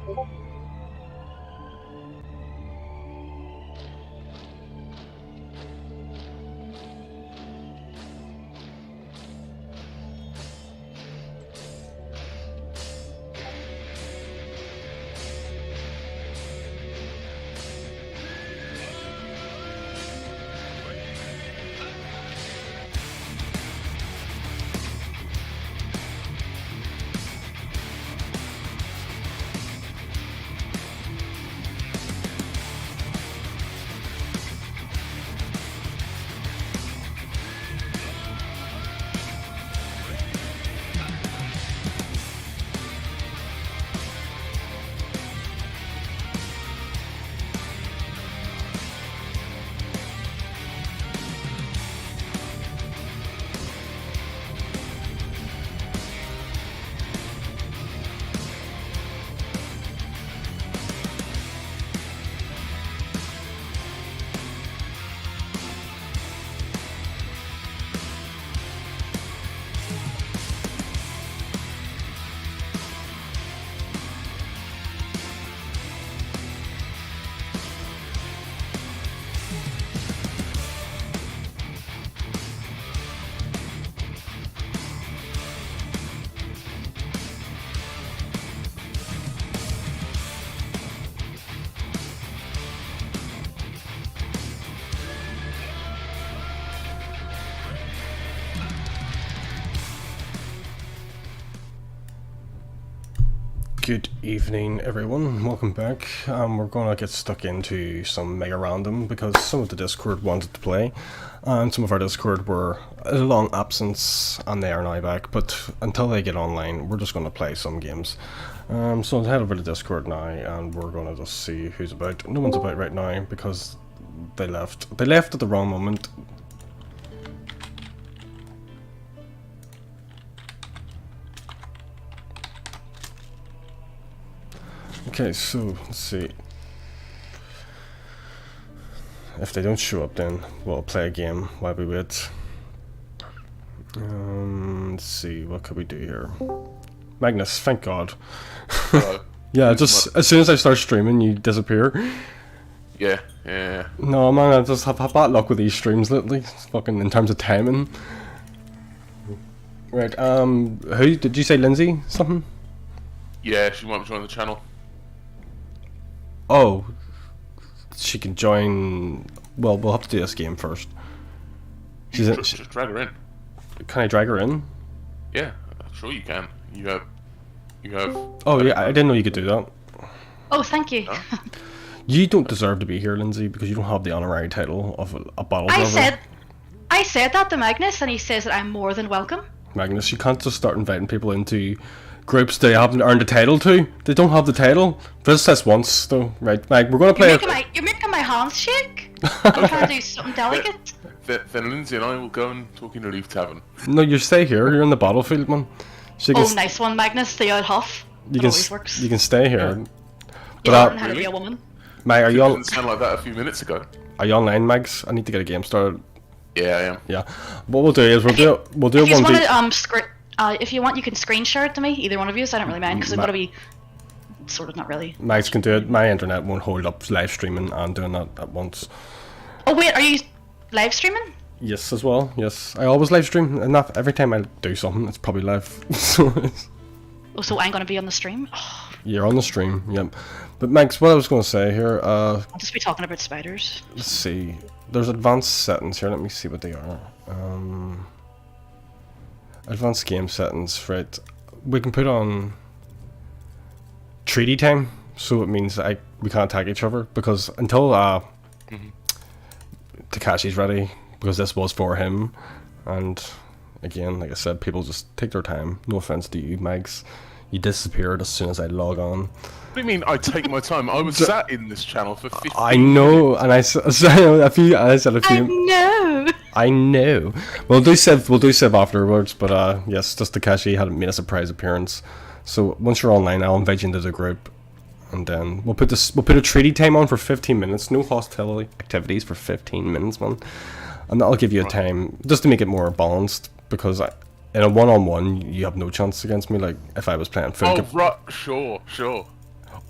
Good evening, everyone. Welcome back. We're going to get stuck into some mega random because some of the Discord wanted to play, and some of our Discord were a long absence, and they are now back. But until they get online, we're just going to play some games. So I'll head over to Discord now, and we're going to just see who's about. No one's about right now because they left. They left at the wrong moment. Okay, so let's see. If they don't show up, then we'll play a game while we wait. Let's see, what could we do here? Magnus, thank God. Yeah, just as soon as I start streaming, you disappear. Yeah. No, man, I just have bad luck with these streams lately. Fucking in terms of timing. Right, who did you say? Lindsay? Something? Yeah, she might join the channel. Oh, she can join. Well, we'll have to do this game first. Just drag her in. Can I drag her in? Yeah, sure you can. You have. Oh yeah, I didn't know you could do that. Oh, thank you. Huh? You don't deserve to be here, Lindsay, because you don't have the honorary title of a battle driver. I said that to Magnus, and he says that I'm more than welcome. Magnus, you can't just start inviting people into groups they haven't earned a title to. They don't have the title. This says once, though. Right, Mag, we're going to play You're making my hands shake. I'm trying to do something delicate. Then Lindsay and I will go and talk in the Leaf Tavern. No, you stay here. You're in the battlefield, man. So Oh, nice one, Magnus. The old huff. You It can always works. you can stay here. You But learn how to really? be a woman. Mag, are You you didn't sound like that a few minutes ago. online, Mags? I need to get a game started. Yeah, I am. Yeah. What we'll do is we'll do If one. you want to, if you want, you can screen share it to me. Either one of you, so I don't really mind because I've got to be sort of not really. Mags can do it. My internet won't hold up live streaming and doing that at once. Oh wait, are you live streaming? Yes, as well. Yes, I always live stream, and not every time I do something, it's probably live. So Oh, so I'm going to be on the stream. Oh, you're on the stream, yep. But Max, what I was going to say here, I'll just be talking about spiders. let's see. There's advanced settings here. Let me see what they are. Advanced game settings, right? We can put on treaty time, so it means we can't attack each other because until Takashi's ready, because this was for him, and again, like I said, people just take their time. No offense to you, Mags. You disappeared as soon as I log on. What do you mean I take my time? I was sat in this channel for 15 I know, and I said a few. No. I know. We'll do Civ afterwards, but yes, just Takashi had made a surprise appearance. So once you're online, I'll invite you into the group, and then we'll put a treaty time on for 15 minutes. No hostility activities for 15 minutes, man, and that'll give you a time just to make it more balanced. Because in a one-on-one, you have no chance against me. Like if I was playing. Oh right, sure.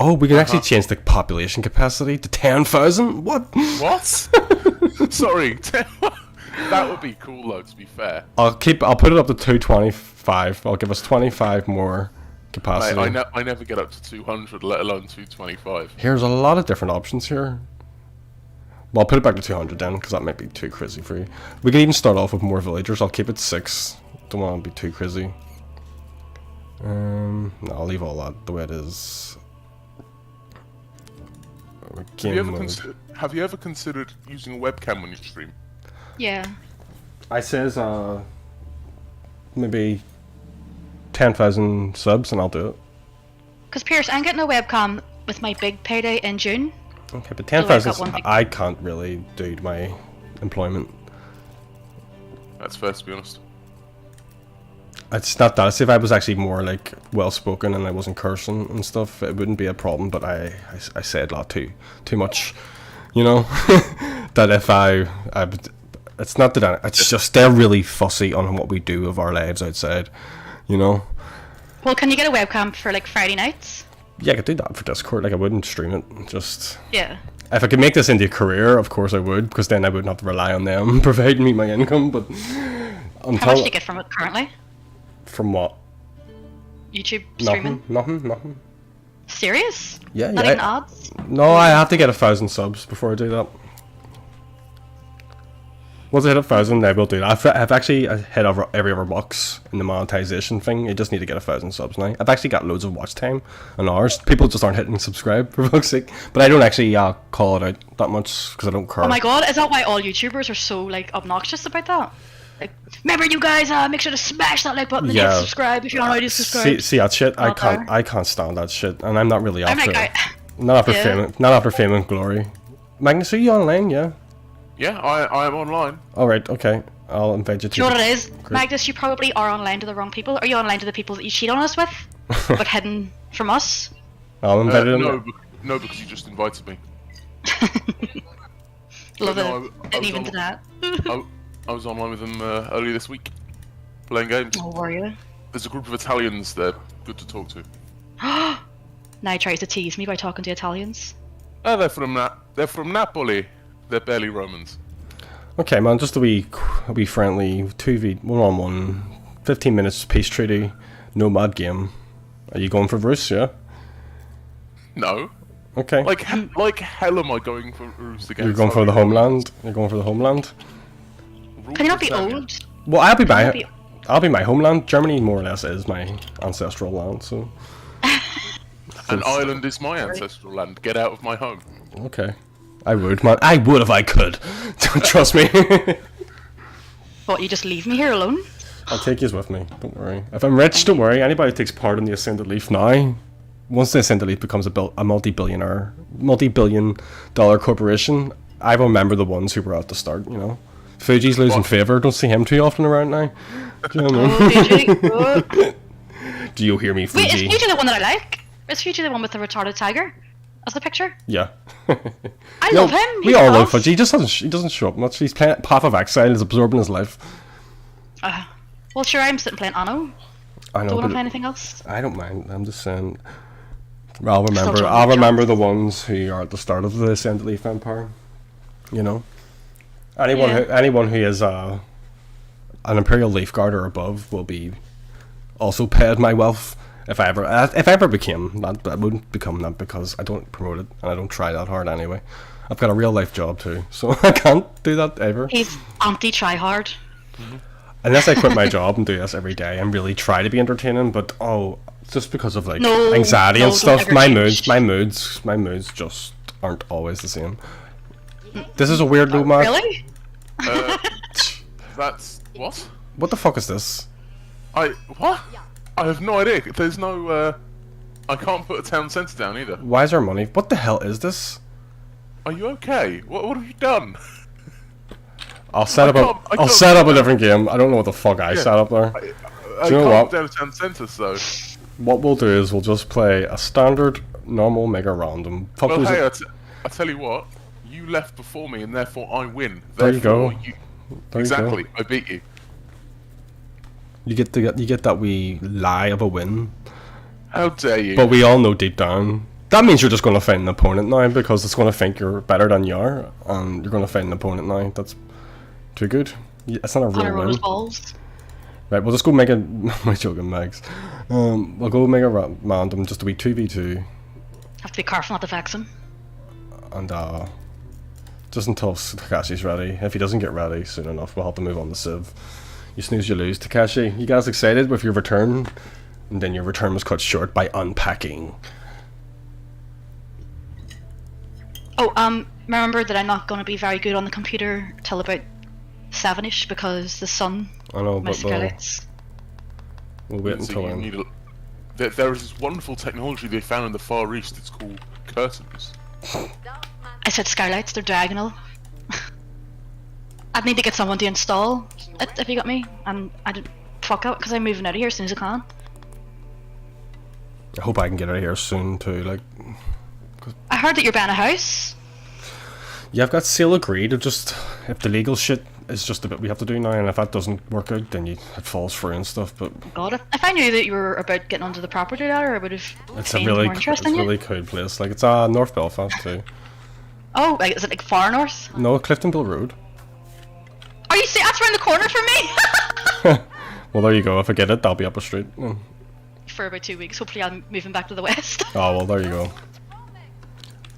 Oh, we can actually change the population capacity to 10,000. What? What? Sorry. That would be cool, though. To be fair. I'll put it up to 225. I'll give us 25 more capacity. Mate, I never get up to 200, let alone 225. Here's a lot of different options here. Well, I'll put it back to 200 then, because that might be too crazy for you. We can even start off with more villagers. I'll keep it 6. Don't want to be too crazy. No, I'll leave all that the way it is. Have you ever considered using a webcam when you stream? Yeah. I says maybe 10,000 subs and I'll do it. Because Pierce, I'm getting a webcam with my big payday in June. Okay, but 10,000 I can't really do my employment. That's fair, to be honest. It's not that. See, if I was actually more like well spoken and I wasn't cursing and stuff, it wouldn't be a problem. But I said a lot too much, you know. That if it's not that it's just they're really fussy on what we do of our lives outside, you know. Well, can you get a webcam for like Friday nights? Yeah, I could do that for Discord. Like I wouldn't stream it. Just yeah. If I could make this into a career, of course I would, because then I wouldn't have to rely on them providing me my income. But how much do you get from it currently? From what? YouTube streaming? Nothing. Serious? Yeah, Not even ads? No, I have to get 1,000 subs before I do that. Once I hit 1,000, I will do that. I've actually hit over every other box in the monetization thing. I just need to get 1,000 subs now. I've actually got loads of watch time and hours. People just aren't hitting subscribe, for fuck's sake. But I don't actually call it out that much because I don't care. Oh my god, is that why all YouTubers are so like obnoxious about that? Like, remember you guys, make sure to smash that like button and hit subscribe if you're not already subscribed. See that shit? I can't stand that shit, and I'm not really after like, not after fame and glory. Magnus, are you online? Yeah. Yeah, I am online. Alright, okay. I'll invite you to. Do you know what it is? Great. Magnus, you probably are online to the wrong people. Are you online to the people that you cheat on us with? But hidden from us? I'll invite him. No, because you just invited me. Love it. Didn't even do that. I was online with them earlier this week, playing games. Oh, were you? There's a group of Italians there, good to talk to. Now he tries to tease me by talking to Italians. Oh, they're from Napoli. They're barely Romans. Okay, man, just a wee friendly 2v 1-on-1, 15 minutes peace treaty, nomad game. Are you going for Bruce? Yeah. No. Okay. Like hell am I going for Bruce against? You're going for the homeland. You're going for the homeland. Can you not be old? Well, I'll be my homeland. Germany more or less is my ancestral land, so. And Ireland is my ancestral land. Get out of my home. Okay. I would, man. I would if I could. Trust me. What, you just leave me here alone? I'll take you with me. Don't worry. If I'm rich, don't worry. Anybody who takes part in the Ascended Leaf now, once the Ascended Leaf becomes a multi-billion-dollar corporation, I remember the ones who were at the start, you know. Fuji's losing favour. Don't see him too often around now. Do you know what I mean? Do you hear me, Fuji? Wait, is Fuji the one that I like? Is Fuji the one with the retarded tiger? As the picture? Yeah. I love him. We all love Fuji. He doesn't show up much. He's playing Path of Exile. He's absorbing his life. Well, sure, I'm sitting playing Anno. I know. Do you want to play anything else? I don't mind. I'm just saying. I'll remember the ones who are at the start of the Ascended Leaf Empire. You know. Anyone who is an Imperial Leaf Guard or above will be also paid my wealth. If I ever became that, I wouldn't become that because I don't promote it and I don't try that hard anyway. I've got a real life job too, so I can't do that ever. He's anti-try hard. Unless I quit my job and do this every day and really try to be entertaining, but just because of like anxiety and stuff, my moods just aren't always the same. This is a weird nomad. Really? That's what? What the fuck is this? What? I have no idea. There's no. I can't put a town centre down either. Why is our money? What the hell is this? Are you okay? What have you done? I'll set up a different game. I don't know what the fuck I set up there. I can't put down a town centre, so. What we'll do is we'll just play a standard, normal, mega random. Well, hey, I tell you what. You left before me, and therefore I win. There you go. Exactly, I beat you. You get that wee lie of a win. How dare you? But we all know deep down That means you're just going to fight an opponent now, because it's going to think you're better than you are, and you're going to fight an opponent now. That's too good. Yeah, it's not a real win. Balls. Right, we'll just go make a... my joking, Megs. We'll go make a random, just to be 2v2. Have to be careful not to vex him. And, just until Takashi's ready. If he doesn't get ready soon enough, we'll have to move on to Civ. You snooze, you lose. Takashi, you guys excited with your return? And then your return was cut short by unpacking. Oh, remember that I'm not going to be very good on the computer till about 7ish because the sun. I know, my but skeletons. we'll wait until then. There is this wonderful technology they found in the Far East. It's called curtains. I said skylights, they're diagonal. I'd need to get someone to install it, if you got me. And I didn't fuck out because I'm moving out of here as soon as I can. I hope I can get out of here soon too, like... I heard that you're buying a house. Yeah, I've got sale agreed. It just... if the legal shit is just a bit we have to do now, and if that doesn't work out, then it falls through and stuff, but... God, if I knew that you were about getting onto the property ladder, I would have It's been a really, more interested in you. really cool place. Like, it's North Belfast too. Oh, like, is it like far north? No, Cliftonville Road. Are you saying that's around the corner from me? Well, there you go. If I get it, that'll be up the street. For about 2 weeks. Hopefully I'm moving back to the west. Oh, well, there you go.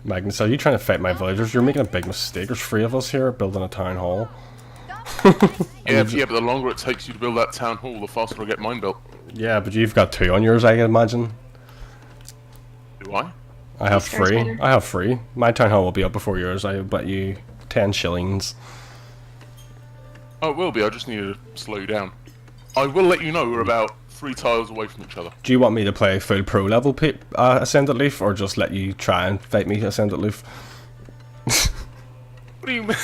Magnus, are you trying to fight my villagers? You're making a big mistake. There's 3 of us here building a town hall. Yeah, but the longer it takes you to build that town hall, the faster I get mine built. Yeah, but you've got 2 on yours, I can imagine. Do I? I have Scares 3. better. I have 3. My town hall will be up before yours. I bet you 10 shillings. Oh, it will be. I just need to slow you down. I will let you know we're about 3 tiles away from each other. Do you want me to play full pro level Ascendant Leaf, or just let you try and fight me Ascendant Leaf? What do you mean?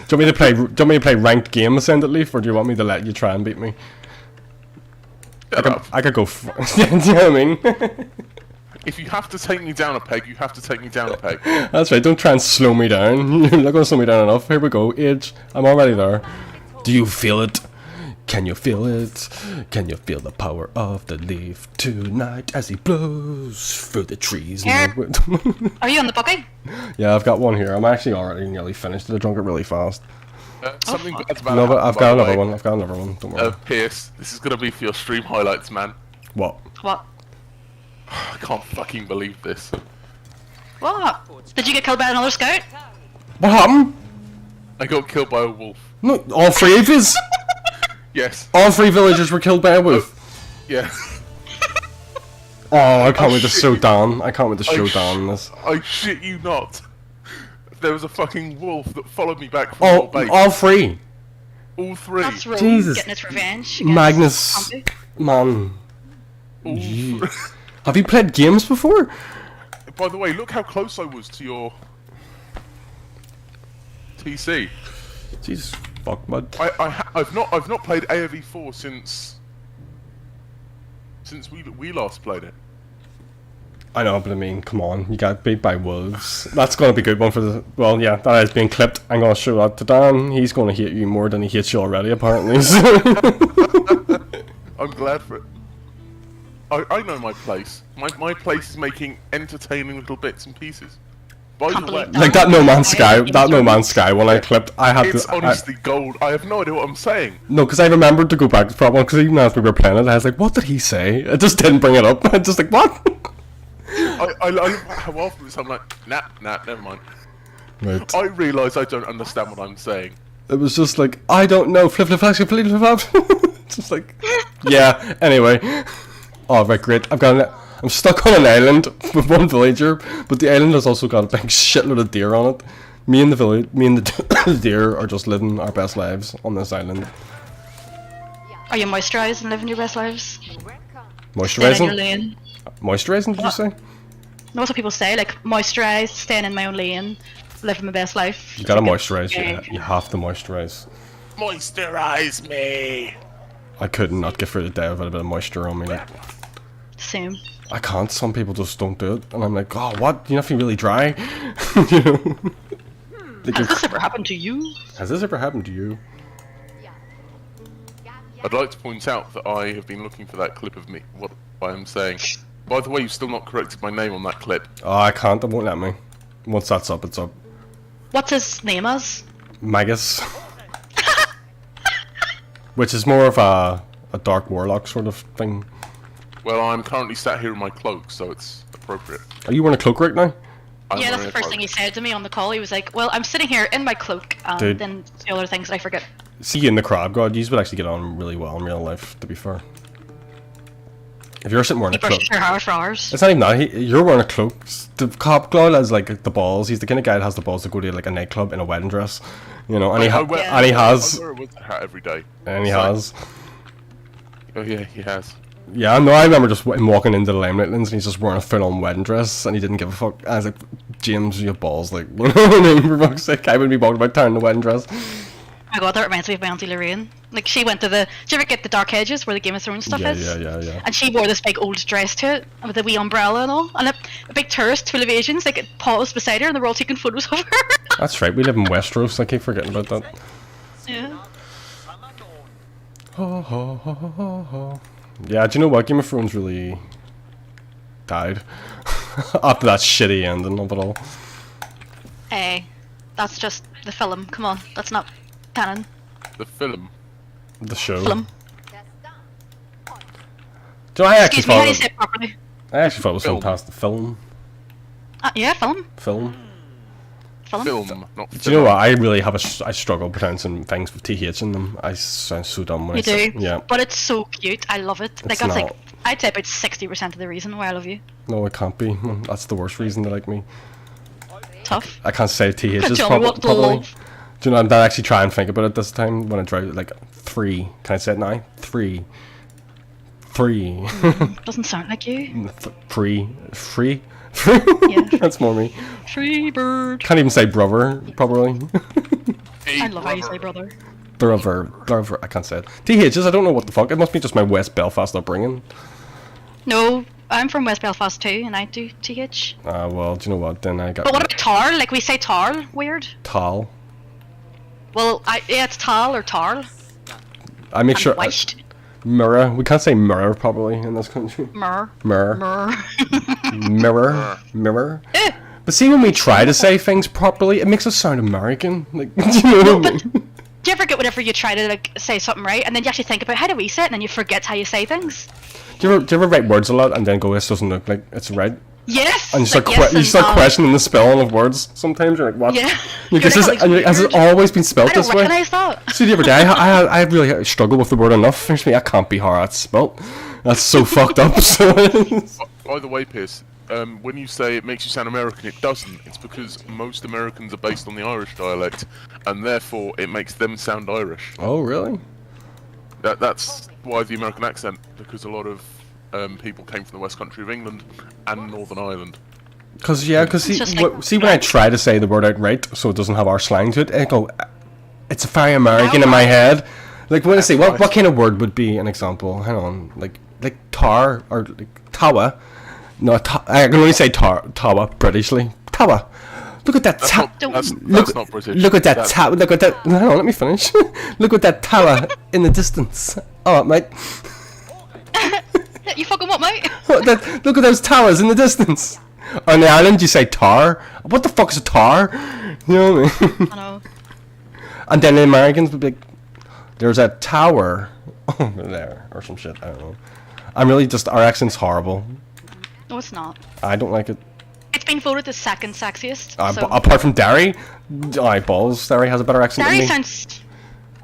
Do you want me to play ranked game Ascendant Leaf, or do you want me to let you try and beat me? I could go. Do you know what I mean? If you have to take me down a peg, you have to take me down a peg. That's right. Don't try and slow me down. You're not going to slow me down enough. Here we go. Age. I'm already there. Do you feel it? Can you feel it? Can you feel the power of the leaf tonight as he blows through the trees? Here. Are you on the buggy? Yeah, I've got one here. I'm actually already nearly finished. I drunk it really fast. Something bad's about No, to but happen, I've by got the another way. one. I've got another one. Don't worry. Pierce, this is gonna be for your stream highlights, man. What? What? I can't fucking believe this. What? Did you get killed by another scout? What happened? I got killed by a wolf. No, all 3 of us. Yes. All 3 villagers were killed by a wolf. Yeah. Oh, I can't wait to shit show you. Dan. I can't wait to show Dan this. I shit you not. There was a fucking wolf that followed me back from your base. All 3. All 3. That's Rome Jesus. getting its revenge. against Magnus, Pompey. man. All Ye- 3. Have you played games before? By the way, look how close I was to your TC. Jesus fuck, bud. I've not played AoV4 since we last played it. I know, but I mean, come on, you got beat by wolves. That's gonna be a good one for the. Well, yeah, that is being clipped. I'm gonna show that to Dan. He's gonna hate you more than he hates you already, apparently. I'm glad for it. I know my place. My place is making entertaining little bits and pieces. By Can't the way, believe that. Like that No Man's Sky, that No Man's Sky one I clipped. I had it's to. honestly gold. I have no idea what I'm saying. No, because I remembered to go back to that one. Because even as we were playing it, I was like, "What did he say?" I just didn't bring it up. I just like, "What?" I look at how afterwards I'm like, nah, never mind. Right. I realise I don't understand what I'm saying. It was just like, I don't know, flip flip flip flip flip flip. Just like, yeah. Anyway, oh right, great. I'm stuck on an island with one villager, but the island has also got a big shitload of deer on it. Me and the deer are just living our best lives on this island. Are you moisturised and living your best lives? Staying in your Moisturising? lane. Moisturising, did you say? No, that's what people say, like, moisturised, staying in my own lane, living my best life. You gotta Like, moisturise. You have to moisturise. Moisturise me. I couldn't not get through the day without a bit of moisture on me. Like, Same. I can't. Some people just don't do it, and I'm like, oh, what? You're not feeling really dry, you know? Like Has this ever happened to you? has this ever happened to you? I'd like to point out that I have been looking for that clip of me. What I'm saying. By the way, you've still not corrected my name on that clip. Oh, I can't. It won't let me. Once that's up, it's up. What's his name as? Magus. Which is more of a dark warlock sort of thing. Well, I'm currently sat here in my cloak, so it's appropriate. Are you wearing a cloak right now? Yeah, that's the first thing he said to me on the call. He was like, well, I'm sitting here in my cloak, and Dude. then the other things I forget. See you in the crowd, God. You would actually get on really well in real life, to be fair. If you're sitting wearing He a cloak. brushes your hair for hours. It's not even that. You're wearing a cloak. The cop God has like the balls. He's the kind of guy that has the balls to go to like a nightclub in a wedding dress, you know. And he has. I wear a wizard hat every day. And he has. Oh yeah, he has. Yeah, no, I remember just walking into the Limelight Lands and he's just wearing a full-on wedding dress and he didn't give a fuck. I was like, James, you have balls, like, you know what I mean? For fuck's sake, I wouldn't be bothered about tearing the wedding dress. Oh my god, that reminds me of my Auntie Lorraine. Like, she went to the... Do you ever get the Dark Hedges where the Game of Thrones stuff is? Yeah. And she wore this big old dress to it, with a wee umbrella and all. And a big tourist full of Asians, like, paused beside her and they were all taking photos of her. That's right, we live in Westeros, I keep forgetting about that. Yeah. Ho, ho, ho, ho, ho. Yeah, do you know what? Game of Thrones really died after that shitty ending of it all. Hey, that's just the film. Come on, that's not canon. The film. The show. Film. Do you know, I actually Excuse me, how do you thought say it properly? I actually thought it was Film. fantastic. Film. Yeah, film. Film. Film, not Do you know what? I really have I struggle pronouncing things with TH in them. I sound so dumb when You I say do, yeah. but it's so cute. I love it. Like, It's that's not. like, I'd say about 60% of the reason why I love you. No, it can't be. That's the worst reason they like me. Tough. I can't say THs Tell me what to properly. love. Do you know, I'm not actually try and think about it this time when I drive, like, 3. Can I say it now? 3. 3. Doesn't sound like you. Free. Yeah. That's more me. Free bird. Can't even say brother properly. I love how you say brother. brother. I can't say it. THs, I don't know what the fuck. It must be just my West Belfast upbringing. No, I'm from West Belfast too, and I do TH. Well, do you know what? Then I got. But what about tar? Like, we say tar. Weird. Tal. Well, yeah, it's tal or tar. I make And sure. wished. Mirror. We can't say mirror properly in this country. Myrrh. Mirror. Myrrh. Mirror. But see, when we try to say things properly, it makes us sound American. Like, do you know what I mean? Do you ever get whenever you try to like say something right, and then you actually think about how do we say it, and then you forget how you say things? Do you ever write words a lot and then go, this doesn't look like it's right? Yes. And you start, like, yes, you start and, questioning the spelling of words. Sometimes you're like, what? Yeah. Like, You're is like, this, and you're like, has it weird. always been spelt I don't this way? recognize that. See, the other day, I really struggle with the word enough. There's me, I can't be how that's spelt. That's so fucked up. So By the way, Pierce, when you say it makes you sound American, it doesn't. It's because most Americans are based on the Irish dialect, and therefore it makes them sound Irish. Oh, really? That's why the American accent, because a lot of people came from the West Country of England and Northern Ireland. Because see, just like- see when I try to say the word outright, so it doesn't have our slang to it, I go, it's very American in my head. Like when I say, what kind of word would be an example? Hang on, like tar or like tawa. No, I can only say tawa Britishly. Tawa. Look at that tawa. That's not British. Look at that tawa. Look at that. Hang on, let me finish. Look at that tower in the distance. Oh, mate. You fucking what, mate? Look at those towers in the distance. On the island, you say tar. What the fuck is a tar? You know what I mean? I know. And then the Americans would be like, there's a tower over there, or some shit, I don't know. I'm really just, our accent's horrible. No, it's not. I don't like it. It's been voted the second sexiest. So. Apart from Derry, balls, Derry has a better accent Derry than me. sounds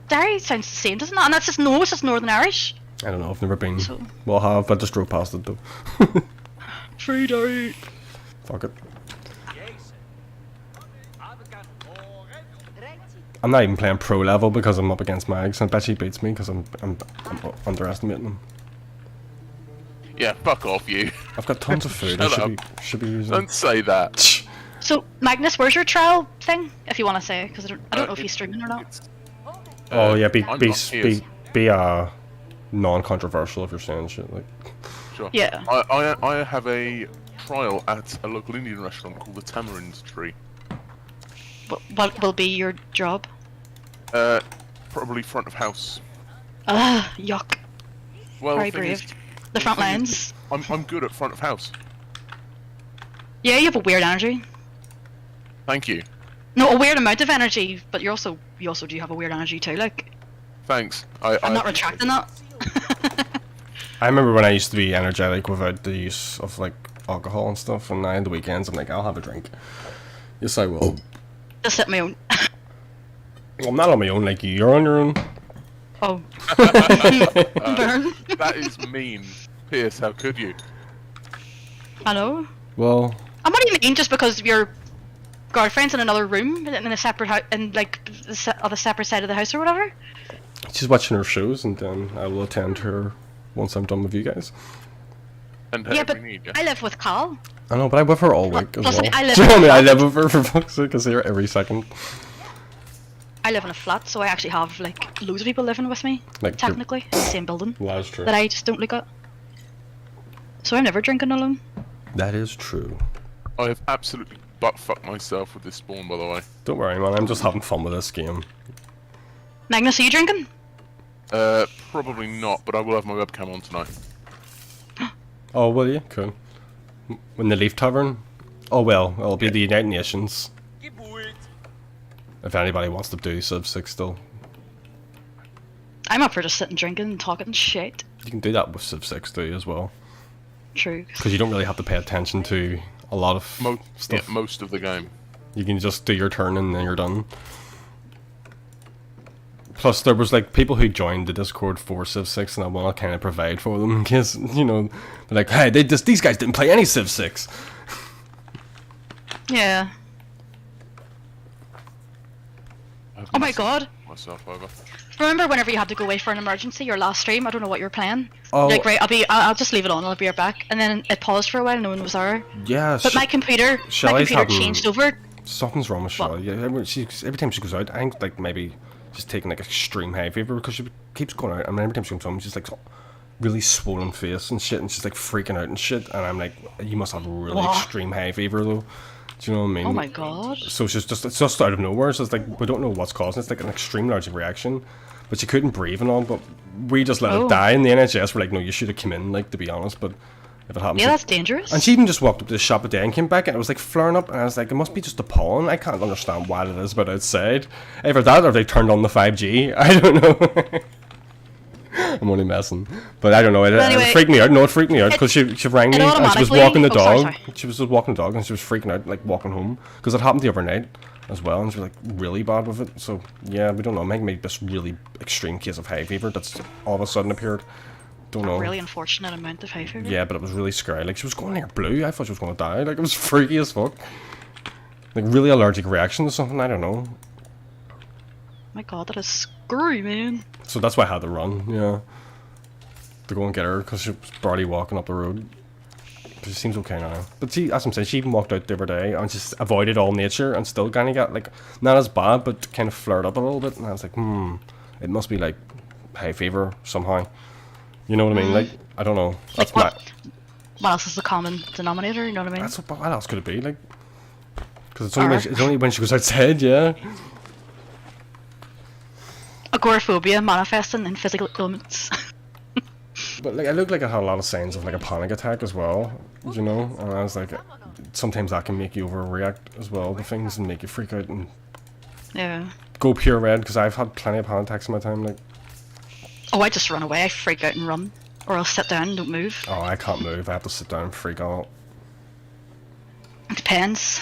the same, doesn't it? And that's just it's just Northern Irish. I don't know, I've never been. So- Well, I have, I just drove past it though. Free Derry. Fuck it. I'm not even playing pro level because I'm up against Mags. I bet she beats me because I'm underestimating him. Yeah, fuck off, you. I've got tons of food. Shut I should be using. Don't say that. So Magnus, where's your trial thing? If you want to say, because I don't know if he's streaming or not. Oh yeah, I'm not here. be non-controversial if you're saying shit like. Sure. Yeah. I have a trial at a local Indian restaurant called the Tamarind Tree. What will be your job? Probably front of house. Yuck. Well, Very the thing is, brave. The front lines. I'm good at front of house. Yeah, you have a weird energy. Thank you. No, a weird amount of energy, but you also do have a weird energy too. Like, Thanks. I'm not retracting that. I remember when I used to be energetic without the use of like alcohol and stuff, and now on the weekends I'm like, I'll have a drink. Yes, I will. Just at my own. Well, I'm not on my own like you. You're on your own. Oh. Burn. That is mean. Pierce, how could you? I know. Well, And what do you mean? Just because your girlfriend's in another room in a separate house, in like on the separate side of the house or whatever? she's watching her shows, and then I will attend her once I'm done with you guys. And Yeah, but we need, yeah? I live with Carl. I know, but I'm with her all week as Plus, well. I live Do you know what I mean? in a I flat. live with her for fuck's sake. I see her every second. I live in a flat, so I actually have like loads of people living with me. Like, Technically, in the same building Well, that's true. that I just don't look at. So I'm never drinking alone. That is true. I have absolutely butt-fucked myself with this spawn, by the way. Don't worry, man. I'm just having fun with this game. Magnus, are you drinking? Probably not, but I will have my webcam on tonight. Oh, will you? Cool. When the Leaf Tavern? Oh, well, it'll be the United Nations. If anybody wants to do Civ 6 still. I'm up for just sitting drinking and talking shit. You can do that with Civ 6 too, as well. True. Because you don't really have to pay attention to a lot of stuff. Yeah, most of the game. You can just do your turn and then you're done. Plus, there was like people who joined the Discord for Civ 6, and I want to kind of provide for them in case, you know, they're like, hey, these guys didn't play any Civ 6. Yeah. I've Oh my god. myself over. Remember whenever you had to go away for an emergency, your last stream? I don't know what you were playing. Oh. Like, right, I'll just leave it on, I'll be right back. And then it paused for a while, no one was there. Yeah, But my computer Shelley's having- changed over. something's wrong with What? Shelley. Yeah, every time she goes out, I think like maybe she's taking like extreme hay fever because she keeps going out. I mean, every time she comes home, she's like really swollen face and shit, and she's like freaking out and shit. And I'm like, you must have really What? extreme hay fever though. Do you know what I mean? Oh my god. So it's just out of nowhere. So it's like we don't know what's causing it. It's like an extreme allergic reaction. But she couldn't breathe and all. But we just let it Oh. die. And the NHS were like, no, you should have come in. Like, to be honest, but if it happens, Yeah, that's dangerous. and she even just walked up to the shop a day and came back and it was like flaring up, and I was like, it must be just the pollen. I can't understand what it is about outside. Either that or they turned on the 5G. I don't know. I'm only messing, but I don't know. It anyway, freaked me out. No, it freaked me out because she rang me it and she was automatically- walking the oh, sorry, dog. sorry. She was just walking the dog and she was freaking out, like walking home, because it happened the other night as well, and she was like really bad with it. So yeah, we don't know. Maybe this really extreme case of hay fever that's all of a sudden appeared. Don't know. A really unfortunate amount of hay fever. Yeah, but it was really scary. Like, she was going near blue. I thought she was going to die. Like, it was freaky as fuck. Like, really allergic reaction to something. I don't know. My god, that is scary, man. So that's why I had to run, yeah. To go and get her, because she was barely walking up the road. But she seems okay now. But see, as I'm saying, she even walked out the other day and just avoided all nature and still kind of got, like, not as bad, but kind of flared up a little bit. And I was like, it must be, like, hay fever somehow. You know what I mean? Like, I don't know. That's Like, what else is the common denominator, you know what I mean? That's what else could it be? Like, because it's only when she goes outside, yeah. Agoraphobia manifesting in physical ailments. But like, I look like I had a lot of signs of like a panic attack as well, you know. And I was like, sometimes that can make you overreact as well to things and make you freak out and Yeah. go pure red. Because I've had plenty of panic attacks in my time. Like, Oh, I just run away, I freak out and run. Or I'll sit down and don't move. oh, I can't move. I have to sit down and freak out. It depends.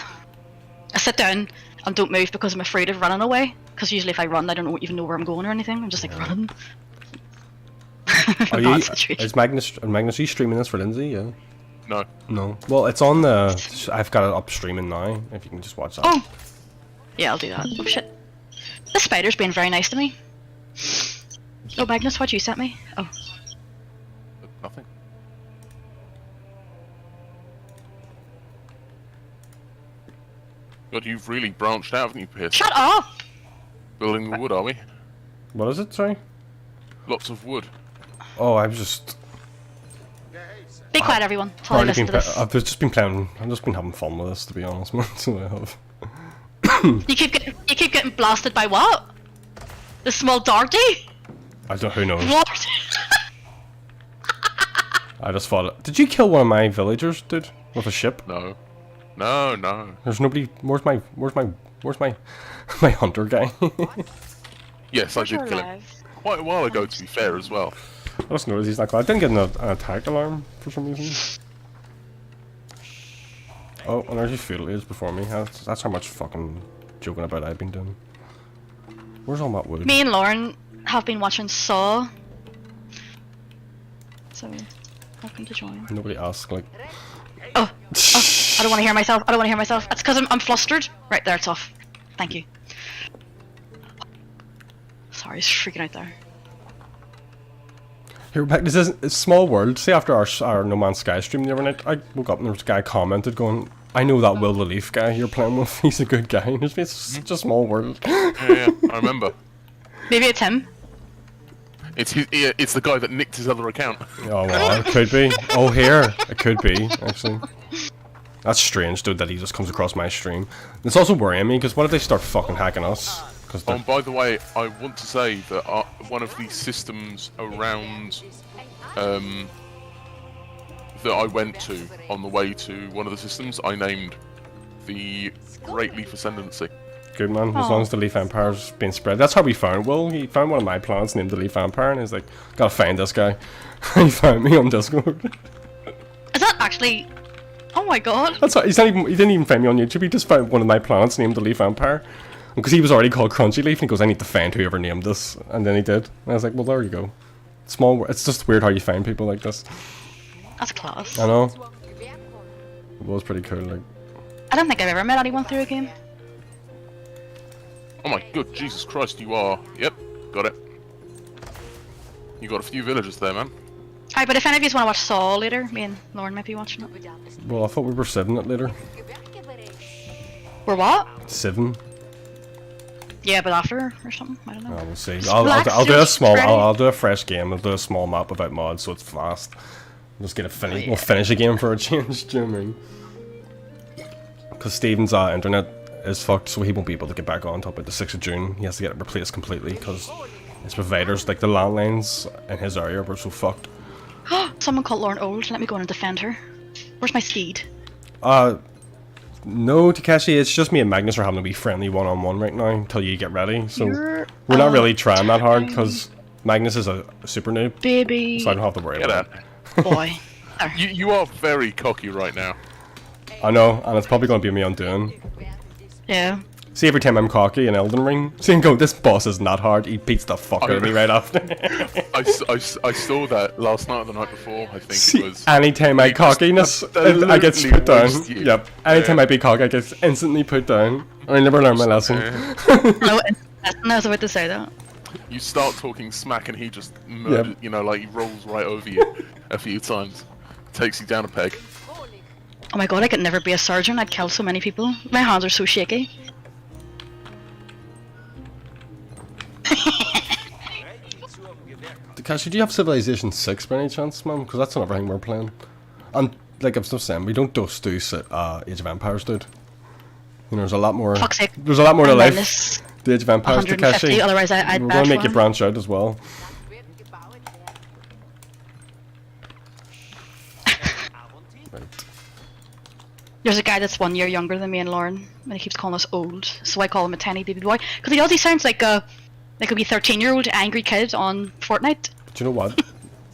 I sit down and don't move because I'm afraid of running away. Because usually if I run, I don't even know where I'm going or anything. I'm just like running. Are Bad you? situation. Is Magnus? Are you streaming this for Lindsay? Yeah. No. No. Well, it's on the. I've got it up streaming now. If you can just watch that. Oh! Yeah, I'll do that. Oh shit. This spider's being very nice to me. Oh, Magnus, what you sent me? Oh. Nothing. God, you've really branched out, haven't you, Pierce? Shut up! Building the wood, are we? What is it? Sorry. Lots of wood. Oh, I've just. Be quiet, everyone. Till I Already listen been. to this. I've just been playing. I've just been having fun with this, to be honest, man. So I have. You keep getting blasted by what? The small darty? I don't. Who knows? What? I just fought it. Did you kill one of my villagers, dude? With a ship? No. No, no. There's nobody. Where's my my hunter guy? Yes, I did kill him. Quite a while ago, to be fair, as well. I just noticed he's not glad. I didn't get an attack alarm for some reason. Oh, and there's field is before me. That's how much fucking joking about I've been doing. Where's all that wood? Me and Lauren have been watching Saw. So, welcome to join. Nobody asked, like... Oh, I don't want to hear myself. I don't want to hear myself. That's because I'm flustered. Right there, it's off. Thank you. Sorry, it's freaking out there. Here, back. This is a small world. See, after our No Man's Sky stream the other night, I woke up and there was a guy commented going, I know that Will the Leaf guy you're playing with. He's a good guy. It's such a small world. Yeah, I remember. Maybe it's him. It's the guy that nicked his other account. Oh, well, it could be. Oh, here. It could be, actually. That's strange, dude, that he just comes across my stream. It's also worrying me, because what if they start fucking hacking us? Oh, by the way, I want to say that one of the systems around that I went to on the way to one of the systems, I named the Great Leaf Ascendancy. Good, man. As long as the Leaf Empire's been spread. That's how we found Will. He found one of my planets named the Leaf Empire, and he's like, gotta find this guy. He found me on Discord. Is that actually... Oh my god. That's what, he didn't even find me on YouTube. He just found one of my planets named the Leaf Empire. Because he was already called Crunchy Leaf, and he goes, I need to find whoever named this. And then he did. And I was like, well, there you go. It's just weird how you find people like this. That's class. I know. It was pretty cool, like. I don't think I've ever met anyone through a game. Oh my god, Jesus Christ, you are... Yep, got it. You got a few villagers there, man. Alright, but if any of you want to watch Saw later, me and Lauren might be watching it. Well, I thought we were siving it later. We're what? Siving? Yeah, but after or something. I don't know. Oh, we'll see. I'll do a small. I'll do a fresh game. I'll do a small map without mods, so it's fast. We'll just get a finish. We'll finish a game for a change. Do you know what I mean? Because Steven's internet is fucked, so he won't be able to get back on until about the 6th of June. He has to get it replaced completely because his providers, like the landlines in his area, were so fucked. Someone called Lauren old. Let me go in and defend her. Where's my steed? No, Takeshi, it's just me and Magnus are having to be friendly one-on-one right now until you get ready. So we're not really trying that hard because Magnus is a super noob. Baby. So I don't have to worry about it. Boy. You are very cocky right now. I know, and it's probably going to be me undoing. Yeah. See, every time I'm cocky in Elden Ring, see him go, this boss is not hard, he beats the fuck out of me right after. I saw that last night or the night before, I think see, it was. Anytime I cockiness, I get put down. Yep. Anytime I be cocky, I get instantly put down. I never learned my lesson. No, I was about to say that. You start talking smack and he just murders, you know, like he rolls right over you a few times. Takes you down a peg. Oh my god, I could never be a surgeon, I'd kill so many people. My hands are so shaky. Takashi, do you have Civilization 6 by any chance, man? Because that's not everything we're playing. And, like I'm still saying, we don't just do Age of Empires, dude. You know, there's a lot more... Fuck's sake. There's a lot more to life. The Age of Empires, Takashi. Otherwise I'd we're going to make you branch out as well. Right. There's a guy that's 1 year younger than me and Lauren, and he keeps calling us old, so I call him a tiny baby boy. Because he sounds like a... Like a wee 13-year-old angry kid on Fortnite. Do you know what?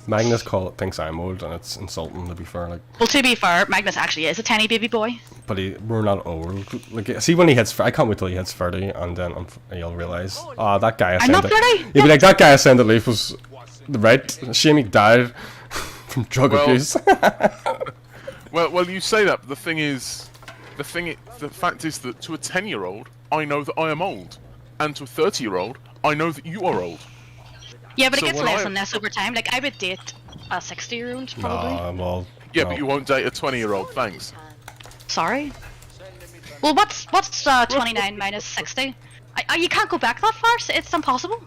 Magnus thinks I'm old, and it's insulting, to be fair. Like, well, to be fair, Magnus actually is a tiny baby boy. But we're not old. Like, see, when he hits, I can't wait till he hits 30, and then you'll realise, that guy I'm not 30. You'll be like, that guy Ascended Leaf was right. Shame he died from drug abuse. well, you say that, but the fact is that to a 10-year-old, I know that I am old, and to a 30-year-old, I know that you are old. Yeah, but it gets less and less over time. Like, I would date a 60-year-old, probably. Well... Yeah, no. But you won't date a 20-year-old, thanks. Sorry? Well, what's 29 minus 60? You can't go back that far, so it's impossible.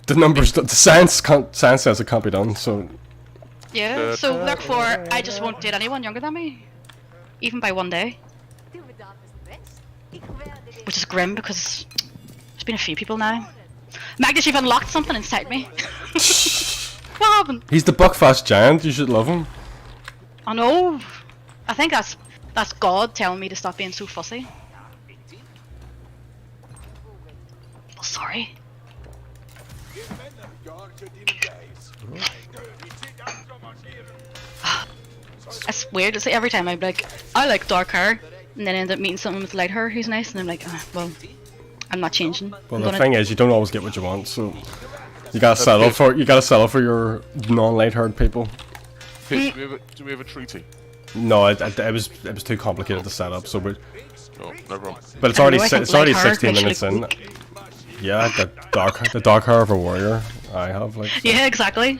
The numbers... The science says it can't be done, so... Yeah, so therefore, I just won't date anyone younger than me. Even by 1 day. Which is grim, because... There's been a few people now. Magnus, you've unlocked something inside me. What happened? He's the buckfast giant. You should love him. I know. I think that's God telling me to stop being so fussy. Oh, sorry. It's weird. It's like every time I'm like, I like dark hair, and then I end up meeting someone with light hair who's nice, and I'm like, well, I'm not changing. Well, the thing is, you don't always get what you want, so you gotta settle for your non-light-haired people. Pete, do we have a treaty? No, it was too complicated to set up. So we. Oh, no problem. But it's I already know, I think it's already light hair 16 minutes in. Yeah, the dark hair of a warrior. I have like. So. Yeah, exactly.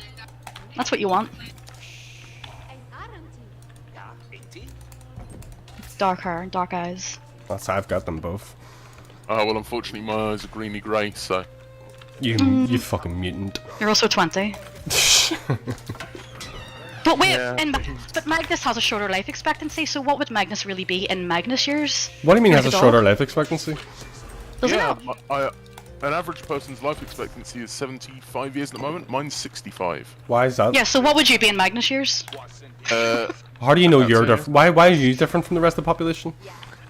That's what you want. Dark hair and dark eyes. I've got them both. Oh well, unfortunately my eyes are greeny grey, so. You fucking mutant. You're also 20. But wait, Yeah. but Magnus has a shorter life expectancy, so what would Magnus really be in Magnus years? What do you mean Like has a dog? shorter life expectancy? Does it Yeah, not? an average person's life expectancy is 75 years at the moment. Mine's 65. Why is that? Yeah, so what would you be in Magnus years? How do you know That's you're it. different? Why are you different from the rest of the population?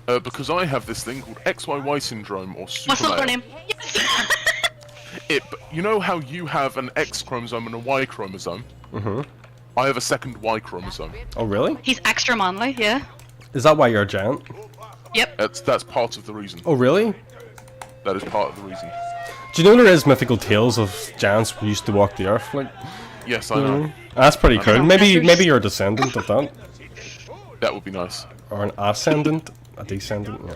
Because I have this thing called XYY syndrome or super What's the other male. name? Yes! You know how you have an X chromosome and a Y chromosome? Mm-hmm. I have a second Y chromosome. Oh really? He's extra manly, yeah. Is that why you're a giant? Yep. That's part of the reason. Oh really? That is part of the reason. Do you know there is mythical tales of giants who used to walk the earth? Like, Yes, I know. that's pretty cool. know. Maybe you're a descendant of that, That would be nice. or an ascendant, a descendant, yeah.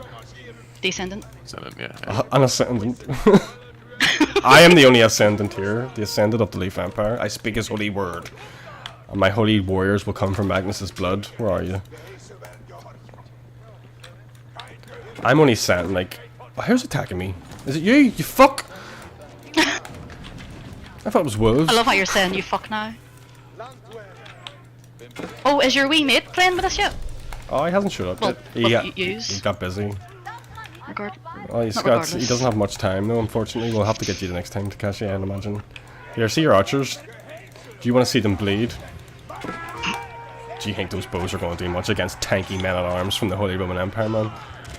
Descendant. Yeah. An ascendant. I am the only ascendant here, the ascendant of the Leaf Empire. I speak his holy word, and my holy warriors will come from Magnus's blood. Where are you? I'm only sent like. Oh, who's attacking me? Is it you? You fuck! I thought it was wolves. I love how you're saying you fuck now. Oh, is your wee mate playing with us yet? Oh, he hasn't showed up Well, yet. what you use? He got busy. Regard. Oh, he Not regardless. doesn't have much time though, unfortunately. We'll have to get you the next time, Takashi, I'd imagine. Here, see your archers. Do you want to see them bleed? Do you think those bows are going to do much against tanky men-at-arms from the Holy Roman Empire, man?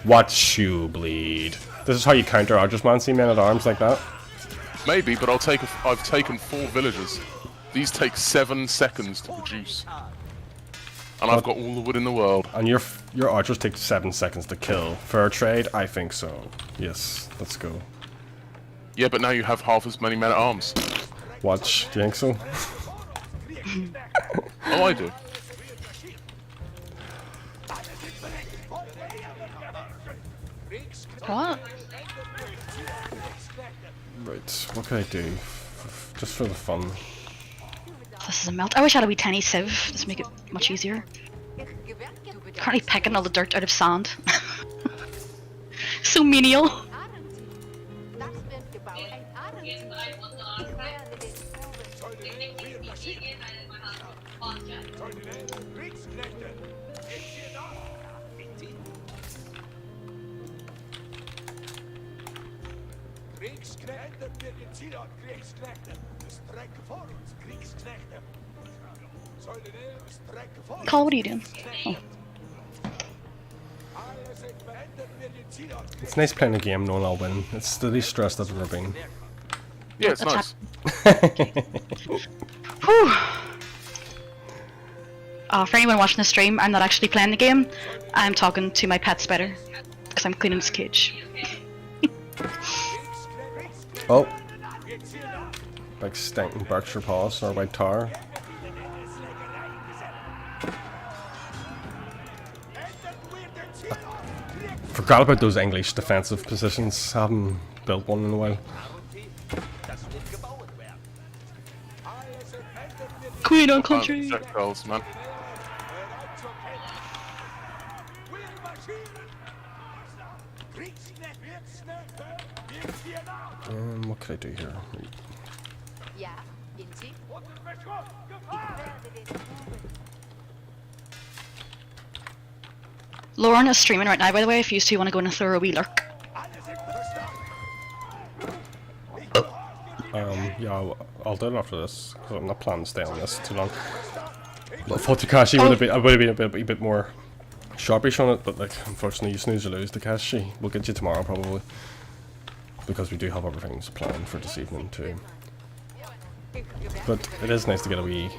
Watch you bleed. This is how you counter archers, man. See men-at-arms like that? Maybe, but I've taken 4 villagers. These take 7 seconds to produce. And I've got all the wood in the world. And your archers take 7 seconds to kill. Fair trade? I think so. Yes, let's go. Yeah, but now you have half as many men at arms. Watch. Do you think so? Oh, I do. What? Right, what can I do? Just for the fun. This is a melt. I wish I had a wee tiny sieve. Just make it much easier. Currently picking all the dirt out of sand. So menial. Call, what are you doing? Oh. It's nice playing a game knowing I'll win. It's the least stressed I've ever been. Yeah, it's That's nice. Whew. For anyone watching the stream, I'm not actually playing the game. I'm talking to my pet spider. Because I'm cleaning his cage. Oh. Like stinking Berkshire Paws or White Tower. Forgot about those English defensive positions. Haven't built one in a while. Queen on country. Projectiles, man. What could I do here? Lauren is streaming right now, by the way, if you two want to go and throw a wee lurk. Yeah, I'll do it after this, because I'm not planning to stay on this too long. But for Takashi, I would have been a bit more sharpish on it, but like, unfortunately, you snooze or lose. Takashi, we'll get you tomorrow probably, because we do have other things planned for this evening too. But it is nice to get a wee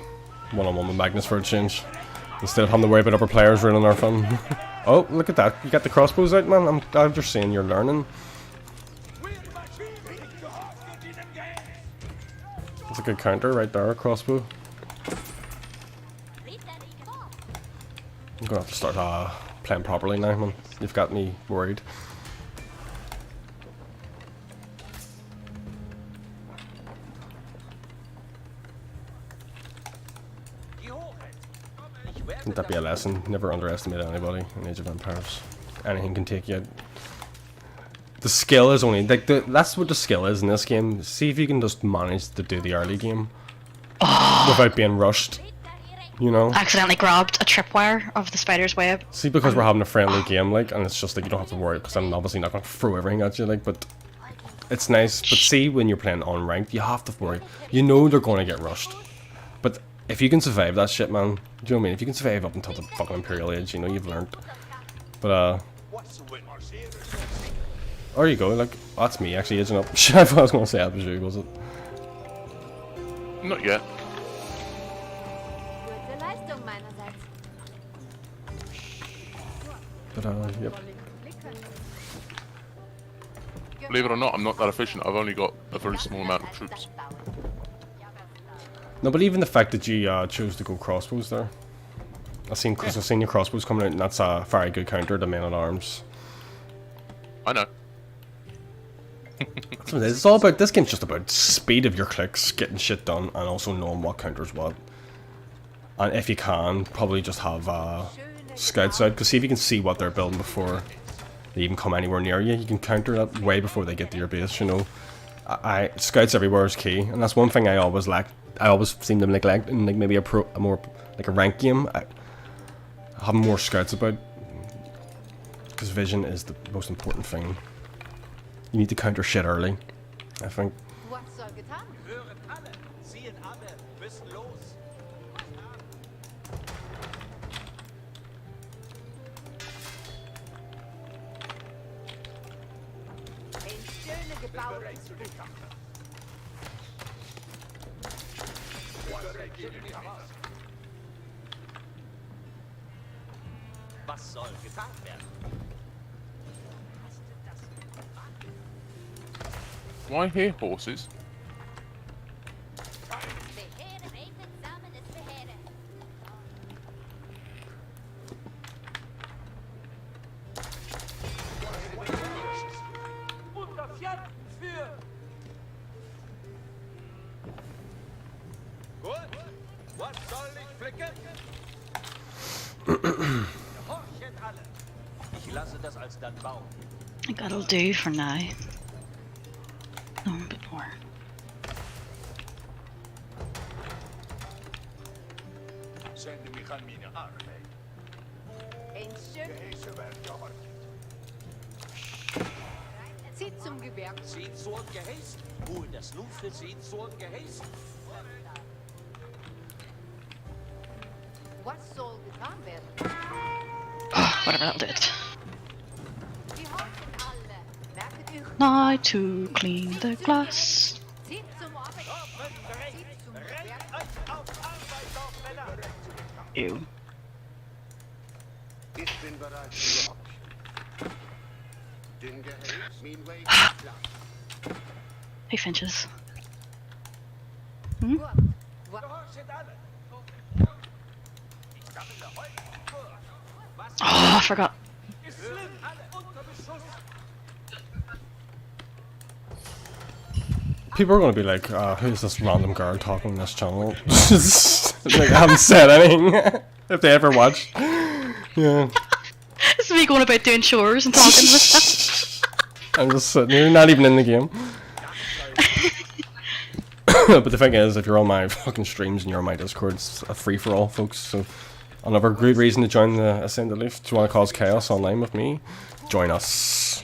one-on-one with Magnus for a change, instead of having to worry about other players ruining our fun. Oh, look at that! You got the crossbows out, man. I'm just saying you're learning. It's a good counter right there, a crossbow. I'm gonna have to start playing properly now, man. You've got me worried. Wouldn't that be a lesson? Never underestimate anybody in Age of Empires. Anything can take you out. The skill is only like that's what the skill is in this game. See if you can just manage to do the early game without being rushed. You know. Accidentally grabbed a tripwire of the spider's web. See, because we're having a friendly game, like, and it's just like you don't have to worry, because I'm obviously not going to throw everything at you, like, but it's nice. But see, when you're playing on ranked, you have to worry. You know they're going to get rushed, but if you can survive that shit, man, do you know what I mean? If you can survive up until the fucking Imperial Age, you know you've learned. But there you go. Like, that's me actually aging up. Shit, I thought I was going to say that was you, was it? Not yet. But yep. Believe it or not, I'm not that efficient. I've only got a very small amount of troops. No, but even the fact that you chose to go crossbows there, I've seen your crossbows coming out, and that's a very good counter to men-at-arms. I know. That's what it is. It's all about, this game's just about speed of your clicks, getting shit done, and also knowing what counters what. And if you can, probably just have scouts out, because see if you can see what they're building before they even come anywhere near you. You can counter that way before they get to your base, you know. Scouts everywhere is key, and that's one thing I always lack. I always seem to neglect in like maybe a more like a ranked game. Having more scouts about, because vision is the most important thing. You need to counter shit early, I think. Was soll getan werden? Why hear horses? I think that'll do for now. No, a bit more. Zieht zum Gewehr. Zieht zur Gehäß. Hol das Luft, zieht zur Gehäß. Was soll getan werden? Whatever, that'll do it. Die Hosen alle. Merket euch. Now to clean the glass. Zieht zum Arbeit. Zieht zum Gewehr. Ew. Ich bin bereit für den Gehäß, mein Weg ist klar. Hey, Finches. Gut. Oh, I forgot. People are going to be like, who's this random girl talking on this channel? Like, I haven't said anything. If they ever watched. Yeah. This is me going about doing chores and talking to stuff. I'm just sitting here, not even in the game. But the thing is, if you're on my fucking streams and you're on my Discord, it's a free-for-all, folks. So, another great reason to join the Ascended Leaf. Do you want to cause chaos online with me? Join us.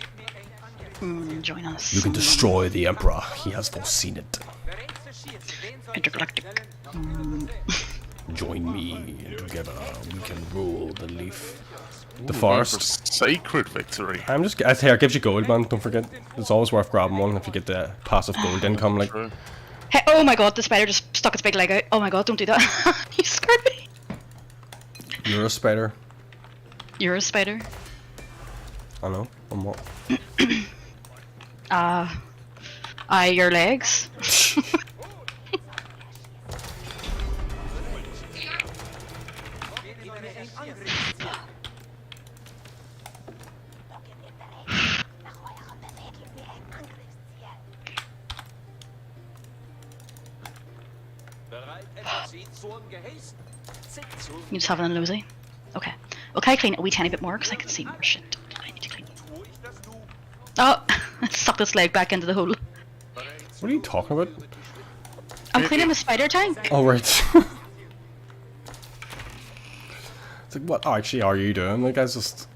Join us. You can destroy the Emperor. He has foreseen it. Intergalactic. Join me, together we can rule the leaf. The For forest. sacred victory. I say it gives you gold, man, don't forget. It's always worth grabbing one if you get the passive gold income, like. True. Hey, oh my god, the spider just stuck its big leg out. Oh my god, don't do that. You scared me. You're a spider. You're a spider. I know. I'm what? Your legs. Bereit, etwas Seed zum Geheiß? Sit zum You just having a nosy. Okay. Okay, clean it a wee tiny bit more because I can see more shit. I need to clean. tue ich das nu. Oh, sucked its leg back into the hole. What are you talking about? I'm cleaning the spider tank. Oh, right. It's like, what actually are you doing? Like, I just...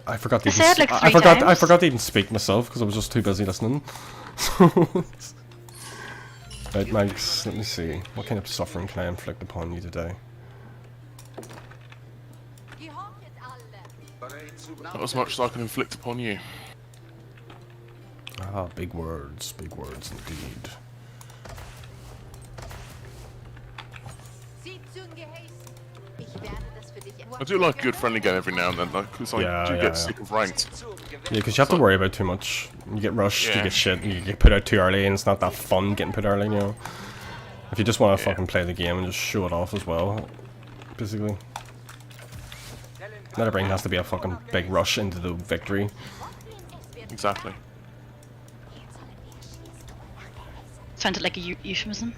I forgot to I even... said, like, I 3 forgot. I times. forgot to even speak myself because I was just too busy listening. Right, Max. Let me see. What kind of suffering can I inflict upon you today? Gehorchet alle. Bereit zu Not as much as I can inflict upon you. Ah, big words indeed. Seed zum Geheiß. Ich werde das für dich I do like a good friendly game every now and then, though, because I Yeah, do yeah, get yeah. sick of ranked. Yeah, because you have to worry about too much. You get rushed, you Yeah. get shit, you get put out too early, and it's not that fun getting put early, you know? If you just want to Yeah. fucking play the game and just show it off as well, basically. Not everything has to be a fucking big rush into the victory. Exactly. Sounded like a euphemism.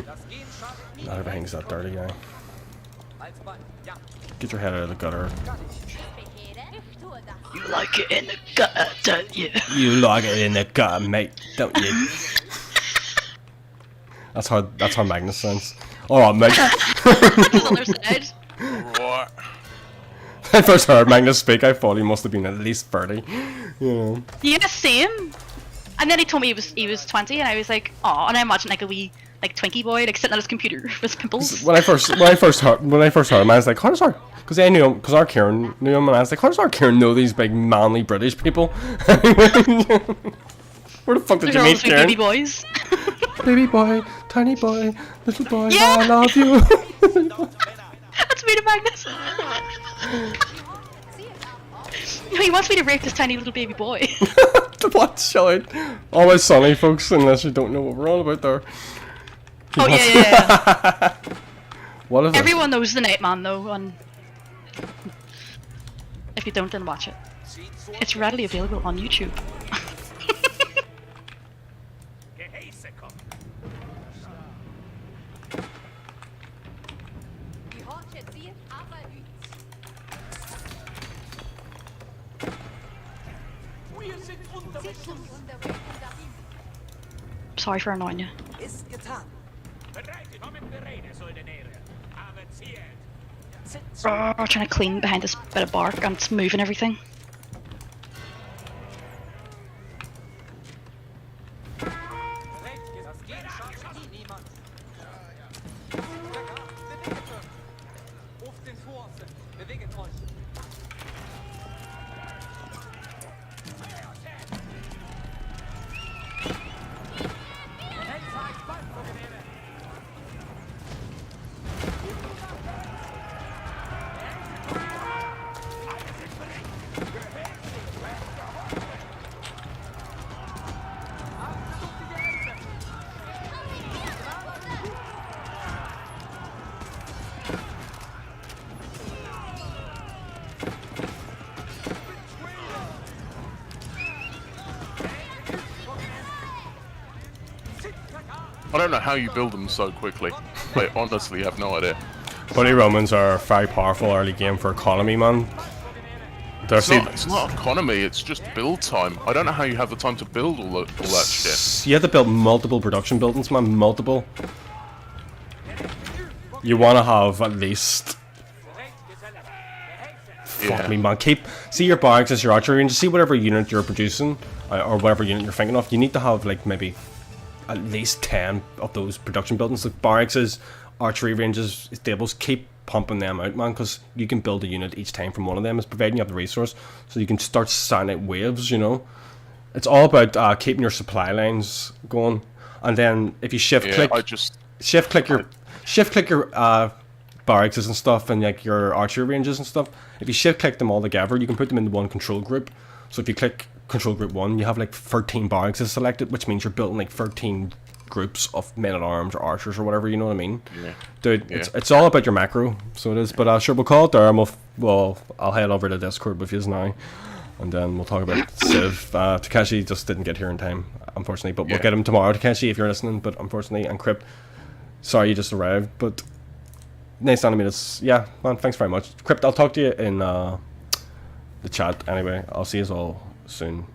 Das Gehen schadet nie. Not everything's that dirty, guy. Alsbald, ja. Get your head out of the gutter. Ich tue das. You like it in the gutter, don't you? You like it in the gutter, mate, don't you? That's how Magnus sounds. Alright, mate. The other side. Right. When I first heard Magnus speak, I thought he must have been at least 30. You know. Yeah, same. And then he told me he was 20, and I was like, oh, and I imagined like a wee like Twinkie boy like sitting at his computer with pimples. When I first heard him, I was like, how does our, because I knew him, because our Kieran knew him, and I was like, how does our Kieran know these big manly British people? Where the fuck did These you are all meet the sweet Kieran? baby boys. Baby boy, tiny boy, little boy, Yeah. I love you. That's me to Magnus. No, he wants me to rape this tiny little baby boy. What shite? Always sunny, folks, unless you don't know what we're on about there. Oh yeah. What is it? Everyone knows the Nightman though, and if you don't, then watch it. Seed zum It's readily available on YouTube. Geheiße kommen. Gehorchet sie, aber hüt's. Wir sind Seed unterwegs. zum Unterweg und dahin. Sorry for annoying you. Ist getan. Bereit, kommen bereit, Soldatäre. Aber zielt. Sit zum Oh, trying to clean behind this bit of bark and it's moving everything. Bereit, das Gehen schadet nie niemand. Bewegt euch. Auf den Fußen. Bewegt euch. I don't know how you build them so quickly. I honestly have no idea. Bloody Romans are a very powerful early game for economy, man. They're It's not economy, it's just build time. I don't know how you have the time to build all that shit. You have to build multiple production buildings, man. Multiple. You want to have at least. Fuck me, man. See your barracks as your archery, and just see whatever unit you're producing, or whatever unit you're thinking of. You need to have like maybe at least 10 of those production buildings, like barracks, archery ranges, stables. Keep pumping them out, man, because you can build a unit each time from one of them. It's providing you have the resource, so you can start sending out waves. You know, it's all about keeping your supply lines going. And then if you shift click your barracks and stuff, and like your archery ranges and stuff, if you shift click them all together, you can put them into one control group. So if you click control group 1, you have like 13 barracks selected, which means you're building like 13 groups of men at arms or archers or whatever, you know what I mean? Yeah. Dude, yeah. It's all about your macro, so it is. But sure, we'll call it there, and I'll head over to Discord with you now, and then we'll talk about Civ. Takeshi just didn't get here in time, unfortunately, but we'll get him tomorrow, Takeshi, if you're listening. But unfortunately, and Crypt, sorry you just arrived, but nice animators. Yeah, man, thanks very much. Crypt, I'll talk to you in the chat anyway. I'll see you all soon.